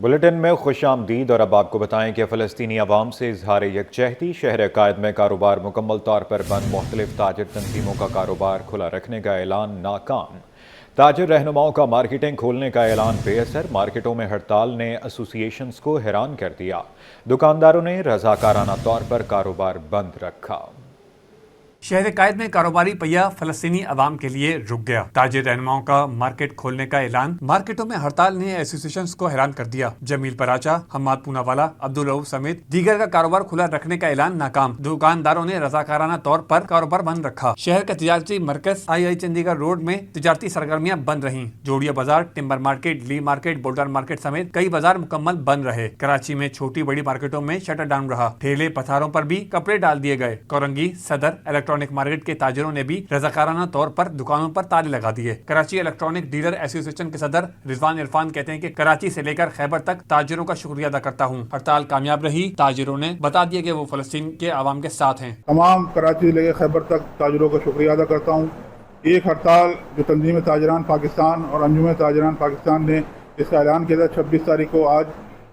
Bulletin میں خوش آمدید، اور اب آپ کو بتائیں کہ فلسطینی عوام سے اظہار یکجہتی، شہر قائد میں کاروبار مکمل طور پر بند، مختلف تاجر تنظیموں کا کاروبار کھلا رکھنے کا اعلان ناکام، تاجر رہنماؤں کا مارکیٹیں کھولنے کا اعلان بے اثر، مارکیٹوں میں ہڑتال نے ایسوسی ایشنز کو حیران کر دیا، دکانداروں نے رضاکارانہ طور پر کاروبار بند رکھا۔ شہر قائد میں کاروباری پہیہ فلسطینی عوام کے لیے رک گیا، تاجر رہنماؤں کا مارکیٹ کھولنے کا اعلان، مارکیٹوں میں ہڑتال نے ایسوسی ایشنز کو حیران کر دیا، جمیل پراچا، حماد پوناوالا، عبدالرؤوف سمیت دیگر کا کاروبار کھلا رکھنے کا اعلان ناکام، دکانداروں نے رضاکارانہ طور پر کاروبار بند رکھا، شہر کا تجارتی مرکز آئی چندی گڑھ روڈ میں تجارتی سرگرمیاں بند رہیں، جوڑیا بازار، ٹمبر مارکیٹ، لی مارکیٹ، بولڈر مارکیٹ سمیت کئی بازار مکمل بند رہے، کراچی میں چھوٹی بڑی مارکیٹوں میں شٹر ڈاؤن رہا، ٹھیلے پتھاروں پر بھی کپڑے ڈال دیے گئے، کورنگی، صدر، الیکٹرانک مارکیٹ کے تاجروں نے بھی رضاکارانہ طور پر دکانوں پر تالے لگا دیے۔ کراچی الیکٹرانک ڈیلر ایسوسی ایشن کے صدر رضوان عرفان کہتے ہیں کہ کراچی سے لے کر خیبر تک تاجروں کا شکریہ ادا کرتا ہوں، ہڑتال کامیاب رہی، تاجروں نے بتا دیا کہ وہ فلسطین کے عوام کے ساتھ ہیں۔ تمام کراچی سے لے کے خیبر تک تاجروں کا شکریہ ادا کرتا ہوں۔ ایک ہڑتال جو تنظیم تاجران پاکستان اور انجمن تاجران پاکستان نے اس کا اعلان کیا تھا 26 تاریخ کو، آج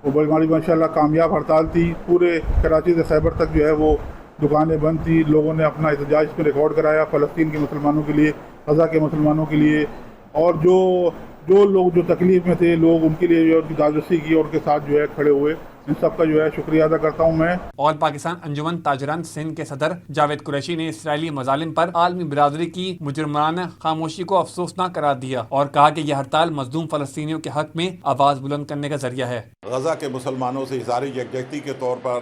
وہ بڑی ماشاءاللہ کامیاب ہڑتال تھی، پورے کراچی سے خیبر تک جو ہے وہ دکانیں بند تھی، لوگوں نے اپنا احتجاج اس میں ریکارڈ کرایا فلسطین کے مسلمانوں کے لیے، غزہ کے مسلمانوں کے لیے، اور جو لوگ جو تکلیف میں تھے لوگ ان کے لیے جو دادرسی کی اور ان کے ساتھ جو ہے کھڑے ہوئے، ان سب کا جو ہے شکریہ ادا کرتا ہوں میں۔ آل پاکستان انجمن تاجران سندھ کے صدر جاوید قریشی نے اسرائیلی مظالم پر عالمی برادری کی مجرمانہ خاموشی کو افسوسناک قرار دیا اور کہا کہ یہ ہڑتال مظلوم فلسطینیوں کے حق میں آواز بلند کرنے کا ذریعہ ہے۔ غزہ کے مسلمانوں سے اظہار یکجہتی کے طور پر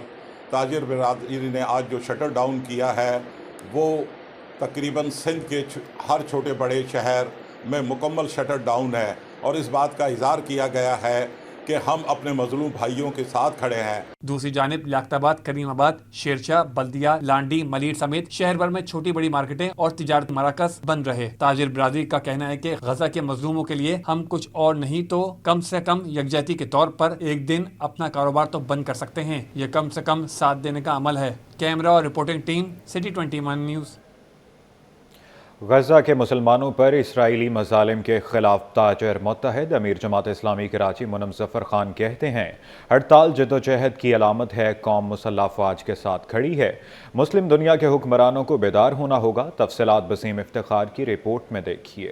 تاجر برادری نے آج جو شٹر ڈاؤن کیا ہے وہ تقریباً سندھ کے ہر چھوٹے بڑے شہر میں مکمل شٹر ڈاؤن ہے، اور اس بات کا اظہار کیا گیا ہے کہ ہم اپنے مظلوم بھائیوں کے ساتھ کھڑے ہیں۔ دوسری جانب لیاقت آباد، کریم آباد، شیرشاہ، بلدیہ، لانڈی، ملیر سمیت شہر بھر میں چھوٹی بڑی مارکیٹیں اور تجارتی مراکز بند رہے۔ تاجر برادری کا کہنا ہے کہ غزہ کے مظلوموں کے لیے ہم کچھ اور نہیں تو کم سے کم یکجہتی کے طور پر ایک دن اپنا کاروبار تو بند کر سکتے ہیں، یہ کم سے کم ساتھ دینے کا عمل ہے۔ کیمرہ اور reporting team, city 21 news. Gaza کے مسلمانوں پر اسرائیلی مظالم کے خلاف تاجر متحد امیر جماعت اسلامی کراچی منم ظفر خان کہتے ہیں ہڑتال جدوجہد کی علامت ہے، قوم مسلح افواج کے ساتھ کھڑی ہے، مسلم دنیا کے حکمرانوں کو بیدار ہونا ہوگا۔ تفصیلات بسیم افتخار کی رپورٹ میں دیکھیے۔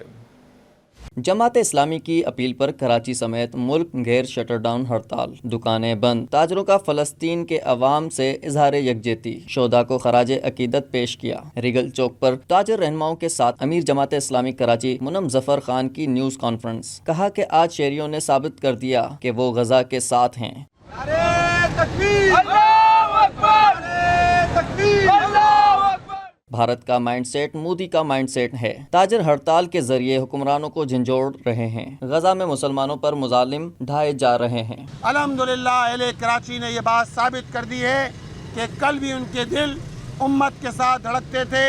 جماعت اسلامی کی اپیل پر کراچی سمیت ملک گیر شٹر ڈاؤن ہڑتال، دکانیں بند، تاجروں کا فلسطین کے عوام سے اظہار یکجہتی، شہداء کو خراج عقیدت پیش کیا۔ ریگل چوک پر تاجر رہنماؤں کے ساتھ امیر جماعت اسلامی کراچی منم ظفر خان کی نیوز کانفرنس، کہا کہ آج شہریوں نے ثابت کر دیا کہ وہ غزہ کے ساتھ ہیں۔ بھارت کا مائنڈ سیٹ مودی کا مائنڈ سیٹ ہے، تاجر ہڑتال کے ذریعے حکمرانوں کو جھنجھوڑ رہے ہیں، غزہ میں مسلمانوں پر مظالم ڈھائے جا رہے ہیں۔ الحمدللہ اہل کراچی نے یہ بات ثابت کر دی ہے کہ کل بھی ان کے دل امت کے ساتھ دھڑکتے تھے،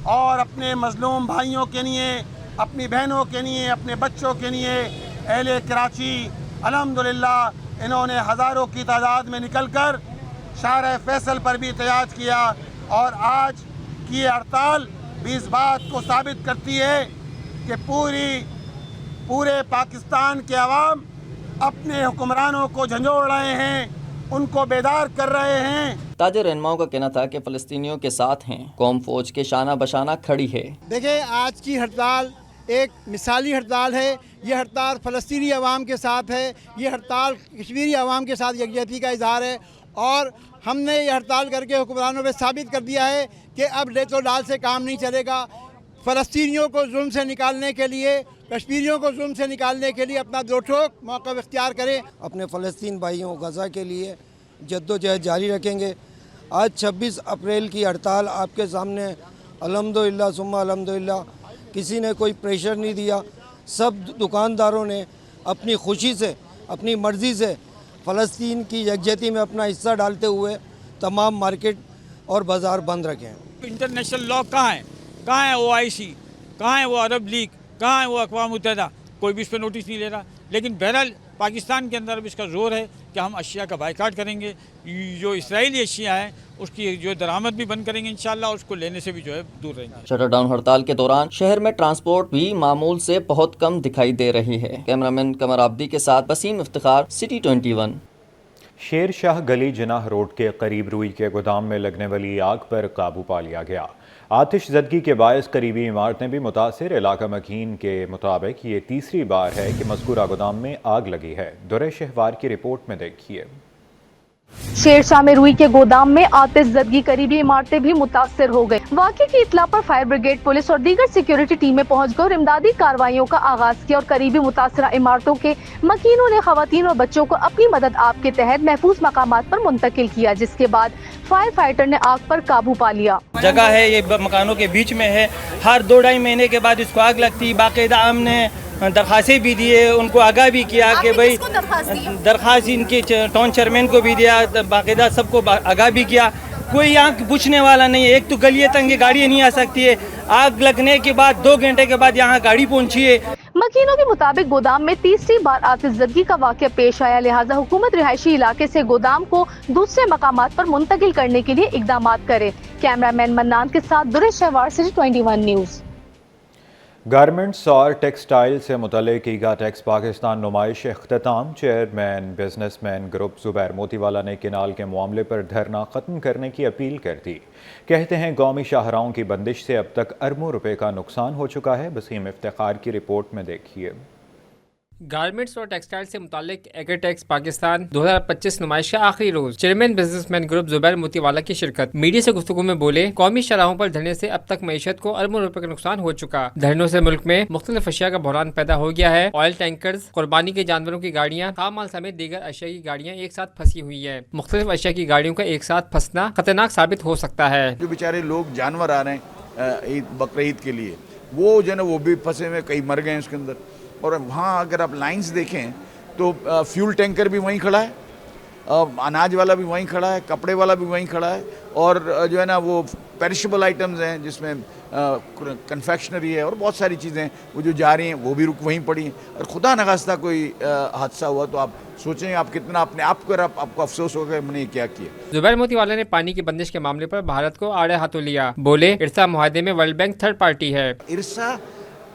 اور اپنے مظلوم بھائیوں کے لیے، اپنی بہنوں کے لیے، اپنے بچوں کے لیے اہل کراچی الحمدللہ انہوں نے ہزاروں کی تعداد میں نکل کر شارع فیصل پر بھی احتجاج کیا، اور آج کی ہڑتال بھی اس بات کو ثابت کرتی ہے کہ پورے پاکستان کے عوام اپنے حکمرانوں کو جھنجھوڑ رہے ہیں، ان کو بیدار کر رہے ہیں۔ تاجر رہنماؤں کا کہنا تھا کہ فلسطینیوں کے ساتھ ہیں، قوم فوج کے شانہ بشانہ کھڑی ہے۔ دیکھیں، آج کی ہڑتال ایک مثالی ہڑتال ہے، یہ ہڑتال فلسطینی عوام کے ساتھ ہے، یہ ہڑتال کشمیری عوام کے ساتھ یکجہتی کا اظہار ہے، اور ہم نے یہ ہڑتال کر کے حکمرانوں پہ ثابت کر دیا ہے کہ اب ریت و ڈال سے کام نہیں چلے گا۔ فلسطینیوں کو ظلم سے نکالنے کے لیے، کشمیریوں کو ظلم سے نکالنے کے لیے اپنا دو ٹھوک موقف اختیار کریں۔ اپنے فلسطین بھائیوں غزہ کے لیے جدوجہد جاری رکھیں گے۔ آج 26 اپریل کی ہڑتال آپ کے سامنے، الحمدللہ ثم الحمدللہ، کسی نے کوئی پریشر نہیں دیا، سب دکانداروں نے اپنی خوشی سے، اپنی مرضی سے فلسطین کی یکجہتی میں اپنا حصہ ڈالتے ہوئے تمام مارکیٹ اور بازار بند رکھے ہیں۔ انٹرنیشنل لاء کہاں ہے OIC، کہاں ہے وہ عرب لیگ، کہاں ہے وہ اقوام متحدہ؟ کوئی بھی اس پہ نوٹس نہیں لے رہا۔ لیکن بہرحال पाकिस्तान के अंदर भी इसका जोर है कि हम अशिया का बाइकाट करेंगे, जो इसराइली अशिया हैं उसकी जो दरामद भी बंद करेंगे इंशाल्लाह, उसको लेने से भी जो है दूर रहेंगे। शटर डाउन हड़ताल के दौरान शहर में ट्रांसपोर्ट भी मामूल से बहुत कम दिखाई दे रही है। कैमरामैन कमर आब्दी के साथ वसीम इफ्तिखार, सिटी 21। शेर शाह गली जिनाह रोड के करीब रुई के गोदाम में लगने वाली आग पर काबू पा लिया गया। आतिश ज़दगी के बायस करीबी इमारतें भी मुतासिर। इलाका मकीन के मुताबिक ये तीसरी बार है कि मज़कूरा गोदाम में आग लगी है। दुरे शहवार की रिपोर्ट में देखिए। शेरशाह में रुई के गोदाम में आतिश ज़दगी करीबी इमारतें भी मुतासिर हो गई। वाक़े की इत्तला पर फायर ब्रिगेड, पुलिस और दीगर सिक्योरिटी टीमें पहुंच गई और इमदादी कार्रवाइयों का आगाज किया और करीबी मुतासिरा इमारतों के मकीनों ने खवातीन और बच्चों को अपनी मदद आप के तहत महफूज मकामात पर मुंतकिल किया, जिसके बाद फायर फाइटर ने आग पर काबू पा लिया। जगह है ये मकानों के बीच में है, हर 2-2.5 महीने के बाद इसको आग लगती। बाकायदा हमने दरखास्तें भी दिए, उनको आगाह भी किया कि भाई दरखास्त इनके टाउन चेयरमैन को भी दिया, बाकायदा सबको आगाह भी किया। कोई यहाँ पूछने वाला नहीं है। एक तो गलियाँ तंग है, गाड़ियाँ नहीं आ सकती है। आग लगने के बाद 2 घंटे के बाद यहाँ गाड़ी पहुँची है। मकीनों के मुताबिक गोदाम में तीसरी बार आतिश ज़दगी का वाक़या पेश आया, लिहाजा हुकूमत रिहायशी इलाके से गोदाम को दूसरे मकामात पर मुंतकिल करने के लिए इकदाम करे। कैमरामैन मन्नान के साथ Dure Shahwar, city 21 news. Garments और टेक्सटाइल से मुतल्लिक ईगा टेक्स पाकिस्तान नुमाइश इख्तिताम। Chairman businessman group Zubair Motiwala ने किनाल के मामले पर धरना ख़त्म करने की अपील कर दी। कहते हैं कौमी शाहराहों की बंदिश से अब तक अरबों रुपए का नुकसान हो चुका है। वसीम इफ्तिखार की रिपोर्ट में देखिए। गारमेंट्स और टेक्सटाइल से मुतालिक एग्रीटेक्स पाकिस्तान 2025 नुमाइश का आखिरी रोज chairman businessman group Zubair Motiwala की शिरकत। मीडिया से गुफ्तगू में बोले, कौमी शराहों पर धरने से अब तक मईशत को अरबों रुपए का नुकसान हो चुका। धरनों से मुल्क में मुख्तलिफ अशिया का बहरान पैदा हो गया है। ऑयल टैंकर्स, कुर्बानी के जानवरों की गाड़ियाँ, खाम माल समेत दीगर अशिया की गाड़ियाँ एक साथ फंसी हुई है। मुख्तलिफ अशिया की गाड़ियों का एक साथ फंसना खतरनाक साबित हो सकता है। जो बेचारे लोग जानवर आ रहे हैं बकरीद के लिए, वो जो है ना वो भी फंसे हुए, कई मर गए हैं उसके अंदर। और वहाँ अगर आप लाइंस देखें तो फ्यूल टैंकर भी वहीं खड़ा है, अनाज वाला भी वहीं खड़ा है, कपड़े वाला भी वहीं खड़ा है, और जो है ना वो पेरिशेबल आइटम्स हैं जिसमें कन्फेक्शनरी है और बहुत सारी चीज़ें वो जो जा रही हैं वो भी रुक वहीं पड़ी हैं। और खुदा नखास्ता कोई हादसा हुआ तो आप सोचें आप कितना अपने आप को आपको अफसोस होगा कि हमने क्या किया। ज़ुबैर मोतीवाला ने पानी की बंदिश के मामले पर भारत को आड़े हाथों लिया। बोले, इरसा मुआहदे में वर्ल्ड बैंक थर्ड पार्टी है। इरसा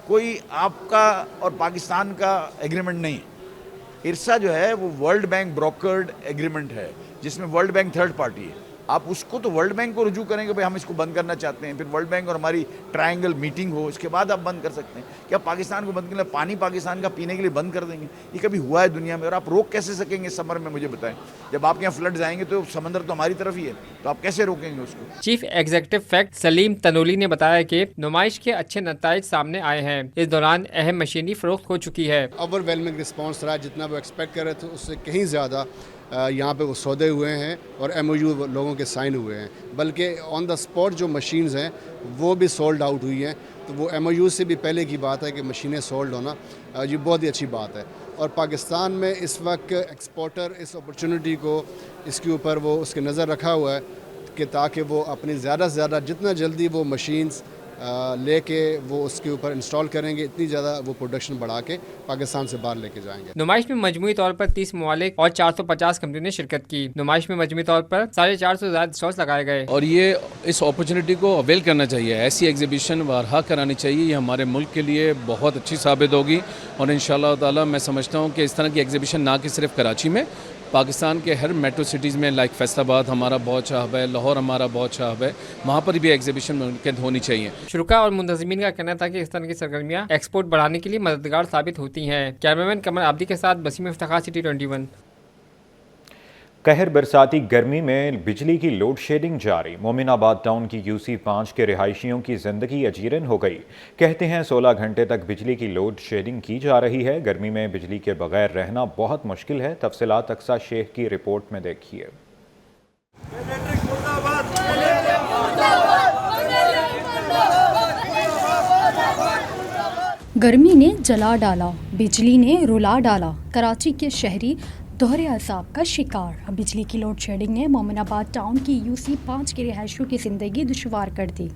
कोई आपका और पाकिस्तान का एग्रीमेंट नहीं है। इरसा जो है वो वर्ल्ड बैंक ब्रोकर्ड एग्रीमेंट है जिसमें वर्ल्ड बैंक थर्ड पार्टी है। आप उसको तो वर्ल्ड बैंक को रुजू करेंगे, भाई हम इसको बंद करना चाहते हैं, फिर वर्ल्ड बैंक और हमारी ट्रायंगल मीटिंग हो, इसके बाद आप बंद कर सकते हैं। क्या पाकिस्तान को बंद करना, पानी पाकिस्तान का पीने के लिए बंद कर देंगे? ये कभी हुआ है दुनिया में? और आप रोक कैसे सकेंगे समर में, मुझे बताएं। जब आपके यहाँ फ्लड्स आएंगे तो समंदर तो हमारी तरफ ही है, तो आप कैसे रोकेंगे उसको? Chief executive fact Salim Tanoli ने बताया कि नुमाइश के अच्छे नताइज सामने आए हैं। इस दौरान अहम मशीनरी फरोख्त हो चुकी है। ओवरवेलमिंग रिस्पॉन्स रहा, जितना वो एक्सपेक्ट कर रहे थे उससे कहीं ज़्यादा यहाँ पे वो सौदे हुए हैं और MOU लोगों के साइन हुए हैं। बल्कि ऑन द स्पॉट जो मशीन्स हैं वो भी सोल्ड आउट हुई हैं। तो वो MOU से भी पहले की बात है कि मशीनें सोल्ड होना ये बहुत ही अच्छी बात है। और पाकिस्तान में इस वक्त एक्सपोर्टर इस अपॉर्चुनिटी को इसके ऊपर वो उसके नज़र रखा हुआ है कि ताकि वो अपनी ज़्यादा से ज़्यादा जितना जल्दी वो मशीन्स लेके वो उसके ऊपर इंस्टॉल करेंगे, इतनी ज़्यादा वो प्रोडक्शन बढ़ा के पाकिस्तान से बाहर लेके जाएंगे। नुमाइश में मजमूई तौर पर 30 ममालिक और 450 कंपनियों ने शिरकत की। नुमाइश में मजमूई तौर पर 450 से ज़्यादा स्टॉल्स लगाए गए। और ये इस अपॉर्चुनिटी को अवेल करना चाहिए, ऐसी एग्जीबिशन बारहा करानी चाहिए। ये हमारे मुल्क के लिए बहुत अच्छी साबित होगी और इंशाअल्लाह ताला मैं समझता हूँ कि इस तरह की एग्जीबिशन ना कि सिर्फ कराची में, पाकिस्तान के हर मेट्रो सिटीज़ में, लाइक फैसलाबाद हमारा बहुत चाहब है, लाहौर हमारा बहुत चाहब है, वहाँ पर भी एग्जीबिशन मुमकिन होनी चाहिए। शुरा और मुंतज़मीन का कहना था कि इस तरह की सरगर्मियाँ एक्सपोर्ट बढ़ाने के लिए मददगार साबित होती हैं। कैमरामैन कमर आब्दी के साथ वसीम इफ्तिखार, सिटी 21। कहर बरसाती गर्मी में बिजली की लोड शेडिंग जारी। मोमिनाबाद टाउन की UC 5 के रिहायशियों की जिंदगी अजीरन हो गई। कहते हैं 16 घंटे तक बिजली की लोड शेडिंग की जा रही है। गर्मी में बिजली के बगैर रहना बहुत मुश्किल है। तफसीलात अक्सा शेख की रिपोर्ट में देखिए। गर्मी ने जला डाला, बिजली ने रुला डाला। कराची के शहरी दोहरे असाब का शिकार। बिजली की लोड शेडिंग ने मोमिनाबाद टाउन की UC 5 के रिहायशियों की जिंदगी दुश्वार कर दी।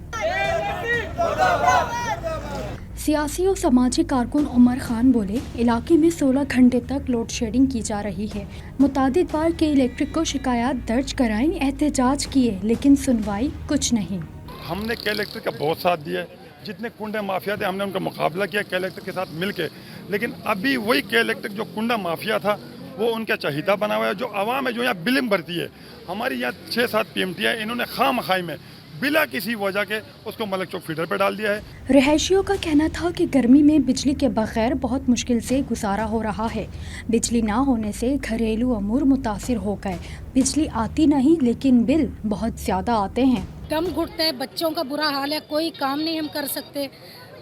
सियासी और समाजी कारकुन उमर खान बोले, इलाके में 16 घंटे तक लोड शेडिंग की जा रही है। मुतादिद बार के इलेक्ट्रिक को शिकायत दर्ज कराई, एहतजाज किए, लेकिन सुनवाई कुछ नहीं। हमने के इलेक्ट्रिक का बहुत साथ दिया, जितने कुंडा माफिया थे हमने उनका मुकाबला किया के इलेक्ट्रिक के साथ मिलके, लेकिन अभी वही के इलेक्ट्रिक जो कुंडा माफिया था वो उनका चहीता बना हुआ है। जो आवाम है जो यहाँ बिलिंग भरती है, हमारी यहाँ 6-7 PMT है, इन्होंने खामखाई में बिला किसी वजह के उसको मलक चौक फीडर पर डाल दिया है। रिहायशियों का कहना था कि गर्मी में बिजली के बगैर बहुत मुश्किल से गुजारा हो रहा है। बिजली ना होने से घरेलू अमूर मुतासिर हो गए। बिजली आती नहीं लेकिन बिल बहुत ज़्यादा आते हैं। दम घुटते हैं, बच्चों का बुरा हाल है, कोई काम नहीं हम कर सकते।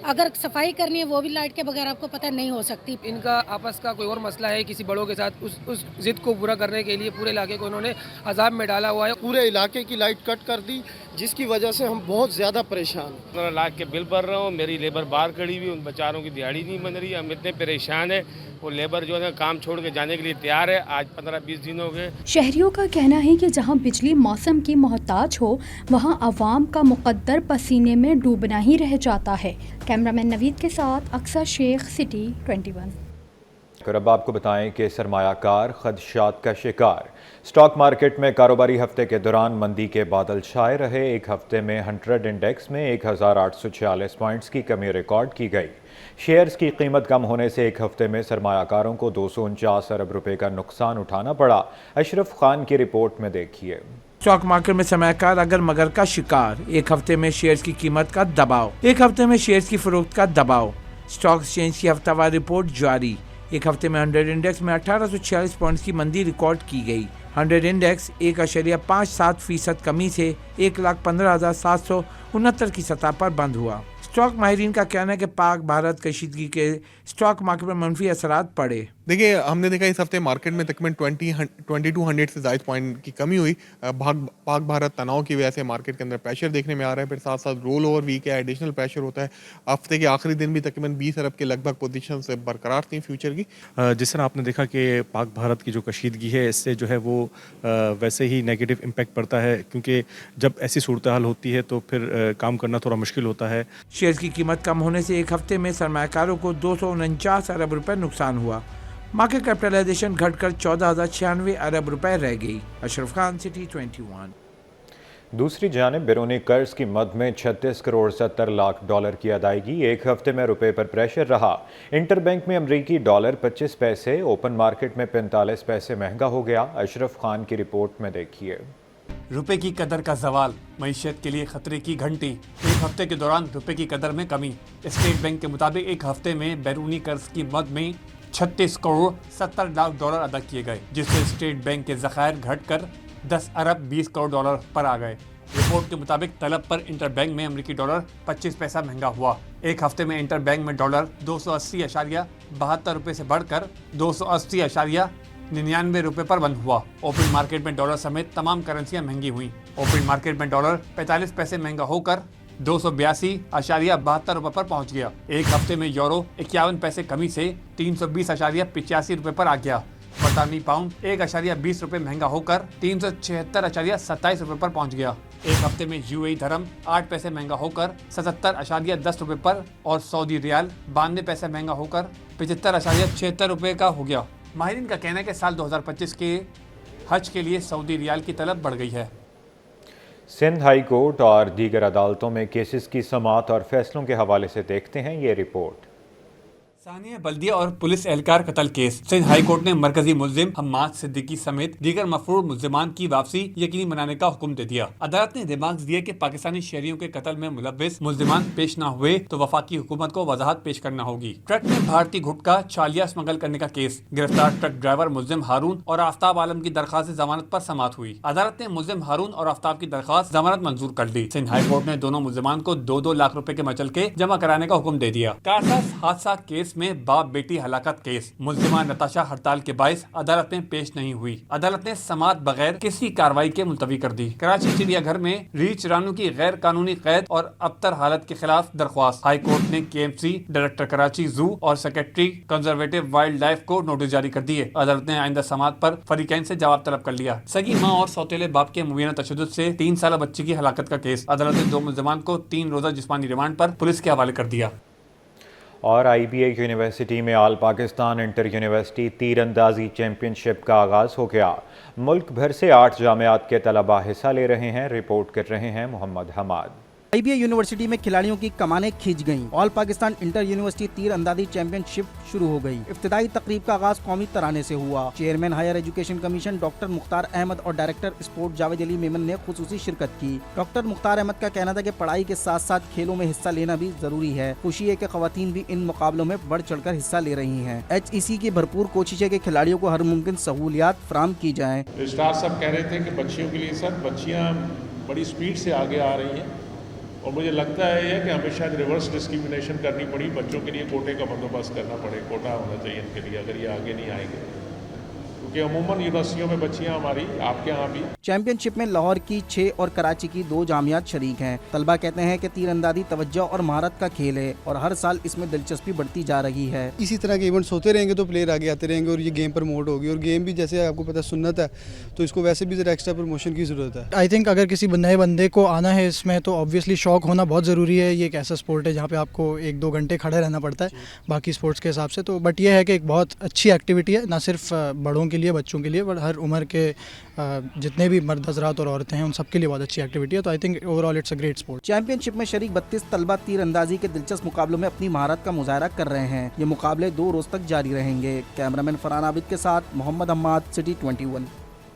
अगर सफाई करनी है वो भी लाइट के बगैर आपको पता नहीं हो सकती। इनका आपस का कोई और मसला है किसी बड़ों के साथ, उस जिद को पूरा करने के लिए पूरे इलाके को उन्होंने अजाब में डाला हुआ है। पूरे इलाके की लाइट कट कर दी, जिसकी वजह से हम बहुत ज़्यादा परेशान हैं। लाख के बिल भर रहा हूँ, मेरी लेबर बाहर खड़ी हुई, उन बेचारों की दिहाड़ी नहीं बन रही, हम इतने परेशान हैं। वो लेबर जो है काम छोड़ के जाने के लिए तैयार है। आज 15-20 दिन हो गए। शहरियों का कहना है कि जहां बिजली मौसम की मोहताज हो, वहां अवाम का मुकद्दर पसीने में डूबना ही रह जाता है। कैमरामैन नवीद के साथ अक्सर शेख, सिटी 21। और अब आपको बताएं कि सरमायाकार खदशात का शिकार। स्टॉक मार्केट में कारोबारी हफ्ते के दौरान मंदी के बादल छाए रहे। एक हफ्ते में 100 इंडेक्स में 1846 पॉइंट्स की कमी रिकॉर्ड की गई। शेयर्स की कीमत कम होने से एक हफ्ते में सरमायाकारों को 249 अरब रुपए का नुकसान उठाना पड़ा। अशरफ खान की रिपोर्ट में देखिए। स्टॉक मार्केट में सरमायाकार अगर मगर का शिकार। एक हफ्ते में शेयर्स की कीमत का दबाव। एक हफ्ते में शेयर्स की फरोख्त का दबाव। स्टॉक एक्सचेंज की हफ्तावार रिपोर्ट जारी। एक हफ्ते में 100 इंडेक्स में 1846 पॉइंट्स की मंदी रिकॉर्ड की गई। 100 इंडेक्स 1.57% कमी से 1,15,769 की सतह पर बंद हुआ। स्टॉक माहिरीन का कहना है कि पाक भारत कशीदगी के स्टॉक मार्केट पर मंफी असरात पड़े। देखिए, हमने देखा इस हफ्ते मार्केट में तकरीबन 2200 से ज़ायद पॉइंट की कमी हुई। पाक भारत तनाव की वजह से मार्केट के अंदर प्रेशर देखने में आ रहा है। फिर साथ साथ रोल ओवर वीक है, एडिशनल प्रेशर होता है। हफ्ते के आखिरी दिन भी तकरीबन 20 अरब के लगभग पोजीशन से बरकरार थी फ्यूचर की। जिस तरह आपने देखा कि पाक भारत की जो कशीदगी है, इससे जो है वो वैसे ही नेगेटिव इम्पैक्ट पड़ता है, क्योंकि जब ऐसी सूरत हाल होती है तो फिर काम करना थोड़ा मुश्किल होता है। शेयर की कीमत कम होने से एक हफ्ते में सरमायाकारों को 249 अरब रुपए नुकसान हुआ। मार्केट कैपिटलाइजेशन घटकर 14,096 अरब रुपए रह गई। अशरफ खान, सिटी 21। दूसरी जानिब बैरूनी कर्ज की मद में 36 करोड़ 70 लाख डॉलर की अदायगी। एक हफ्ते में रुपए पर प्रेशर रहा। इंटरबैंक में अमरीकी डॉलर 25 पैसे, ओपन मार्केट में 45 पैसे महंगा हो गया। अशरफ खान की रिपोर्ट में देखिए। रुपए की कदर का सवाल, मईशत के लिए खतरे की घंटी। एक हफ्ते के दौरान रुपए की कदर में कमी। स्टेट बैंक के मुताबिक एक हफ्ते में बैरूनी कर्ज की मद में 36 करोड़ 70 लाख डॉलर अदा किए गए, जिससे स्टेट बैंक के ज़खायर घटकर 10 अरब 20 करोड़ डॉलर पर आ गए। रिपोर्ट के मुताबिक तलब पर इंटरबैंक में अमरीकी डॉलर 25 पैसा महंगा हुआ। एक हफ्ते में इंटरबैंक में डॉलर 280.72 रुपये से बढ़कर 280.99 रुपये पर बंद हुआ। ओपन मार्केट में डॉलर समेत तमाम करेंसियां महंगी हुई। ओपन मार्केट में डॉलर 45 पैसे महंगा होकर 282.72 रुपये पर पहुंच गया। एक हफ्ते में यूरो 51 पैसे कमी से 320.85 रुपये पर आ गया। बरतानी पाउंड 1.20 रुपये महंगा होकर 376.27 रुपये पर पहुंच गया। एक हफ्ते में UAE धर्म 8 पैसे महंगा होकर 77.10 रुपये पर और सऊदी रियाल 92 पैसे महंगा होकर 75.76 रुपये का हो गया। माहिरीन का कहना है कि साल 2025 के हज के लिए सऊदी रियाल की तलब बढ़ गई है। सिंध हाई कोर्ट और दीगर अदालतों में केसेस की समाअत और फैसलों के हवाले से देखते हैं ये रिपोर्ट। सानिया बल्दिया और पुलिस एहलकार कत्ल केस। सिंध हाई कोर्ट ने मरकजी मुल्जिम हम्माद सिद्दीकी समेत दीगर मफरूर मुल्जिमान की वापसी यकीनी बनाने का हुक्म दे दिया। अदालत ने दिमाग दिया कि पाकिस्तानी शहरियों के कत्ल में मुलव्विस मुल्जिमान पेश न हुए तो वफाकी हुकूमत को वजाहत पेश करना होगी। ट्रक में भारतीय गुटखा चालिया स्मगल करने का केस। गिरफ्तार ट्रक ड्राइवर मुल्जिम हारून और आफ्ताब आलम की दरख्वास्त जमानत पर समाअत हुई। अदालत ने मुल्जिम हारून और आफ्ताब की दरख्वास्त जमानत मंजूर कर ली। सिंध हाई कोर्ट ने दोनों मुल्जिमान को 2-2 लाख रुपए के मचलके जमा कराने का हुक्म दे दिया। कारसाज हादसा केस में बाप बेटी हलाकत केस। मुल्जिमा नताशा हड़ताल के बायस अदालत में पेश नहीं हुई। अदालत ने समाअत बगैर किसी कार्रवाई के मुलतवी कर दी। कराची चिड़ियाघर में रीछ रानू की गैर कानूनी कैद और अबतर हालत के खिलाफ दरख्वास्त। हाई कोर्ट ने KMC, डायरेक्टर कराची जू और सेक्रेटरी कंजर्वेटिव वाइल्ड लाइफ को नोटिस जारी कर दिए। अदालत ने आइंदा समाअत पर फरीकैन से जवाब तलब कर लिया। सगी माँ और सौतेले बाप के मुबीना तशद्दुद से 3 साल बच्चे की हलाकत का केस। अदालत ने 2 मुल्जिमान को 3 रोजा जिस्मानी रिमांड पर पुलिस के हवाले कर दिया। اور IBA یونیورسٹی میں آل پاکستان انٹر یونیورسٹی تیر اندازی چیمپئن شپ کا آغاز ہو گیا۔ ملک بھر سے 8 جامعات کے طلباء حصہ لے رہے ہیں، رپورٹ کر رہے ہیں محمد حماد۔ IBA یونیورسٹی میں کھلاڑیوں کی کمانیں کھینچ گئیں۔ آل پاکستان انٹر یونیورسٹی تیر اندازی چیمپئن شپ شروع ہو گئی۔ ابتدائی تقریب کا آغاز قومی ترانے سے ہوا۔ Chairman higher education commission doctor Mukhtar Ahmed اور ڈائریکٹر اسپورٹ جاوید علی میمن نے خصوصی شرکت کی۔ ڈاکٹر مختار احمد کا کہنا تھا کہ پڑھائی کے ساتھ ساتھ کھیلوں میں حصہ لینا بھی ضروری ہے۔ خوشی ہے کہ خواتین بھی ان مقابلوں میں بڑھ چڑھ کر حصہ لے رہی ہیں۔ HEC کی بھرپور کوشش ہے کہ کھلاڑیوں کو ہر ممکن سہولیات فراہم کی جائیں۔ اسٹار صاحب کہہ رہے تھے کہ بچیوں کے لیے سر بچیاں بڑی سپیڈ سے آگے آ رہی ہیں، اور مجھے لگتا ہے کہ ہمیں شاید ریورس ڈسکریمنیشن کرنی پڑی، بچوں کے لیے کوٹے کا بندوبست کرنا پڑے، کوٹا ہونا چاہیے ان کے لیے اگر یہ آگے نہیں آئیں گے، کیونکہ عموماً یونیورسٹیوں میں بچیاں ہماری آپ کے ہاں بھی۔ چیمپئن شپ میں لاہور کی 6 اور کراچی کی 2 جامعات شریک ہیں۔ طلبہ کہتے ہیں کہ تیر اندازی توجہ اور مہارت کا کھیل ہے اور ہر سال اس میں دلچسپی بڑھتی جا رہی ہے۔ اسی طرح کے ایونٹس ہوتے رہیں گے تو پلیئر آگے آتے رہیں گے اور یہ گیم پروموٹ ہوگی، اور گیم بھی جیسے آپ کو پتہ سنت ہے تو اس کو ویسے بھی ذرا ایکسٹرا پروموشن کی ضرورت ہے۔ آئی تھنک اگر کسی نئے بندے کو آنا ہے اس میں تو آبویسلی شوق ہونا بہت ضروری ہے۔ یہ ایک ایسا اسپورٹ ہے جہاں پہ آپ کو 1-2 گھنٹے کھڑے رہنا پڑتا ہے باقی اسپورٹس کے حساب سے، تو بٹ یہ ہے کہ ایک بہت اچھی ایکٹیویٹی ہے، نہ صرف بڑوں کے لیے بچوں کے لیے بٹ ہر عمر کے جتنے بھی مرد حضرات اور عورتیں ہیں ان سب کے لیے بہت اچھی ایکٹیویٹی ہے، تو I think overall it's a great sport. Championship میں شریک 32 طلبہ تیر اندازی کے دلچسپ مقابلوں میں اپنی مہارت کا مظاہرہ کر رہے ہیں۔ یہ مقابلے 2 روز تک جاری رہیں گے۔ کیمرامین فرحان عابد کے ساتھ محمد حماد، سٹی 21۔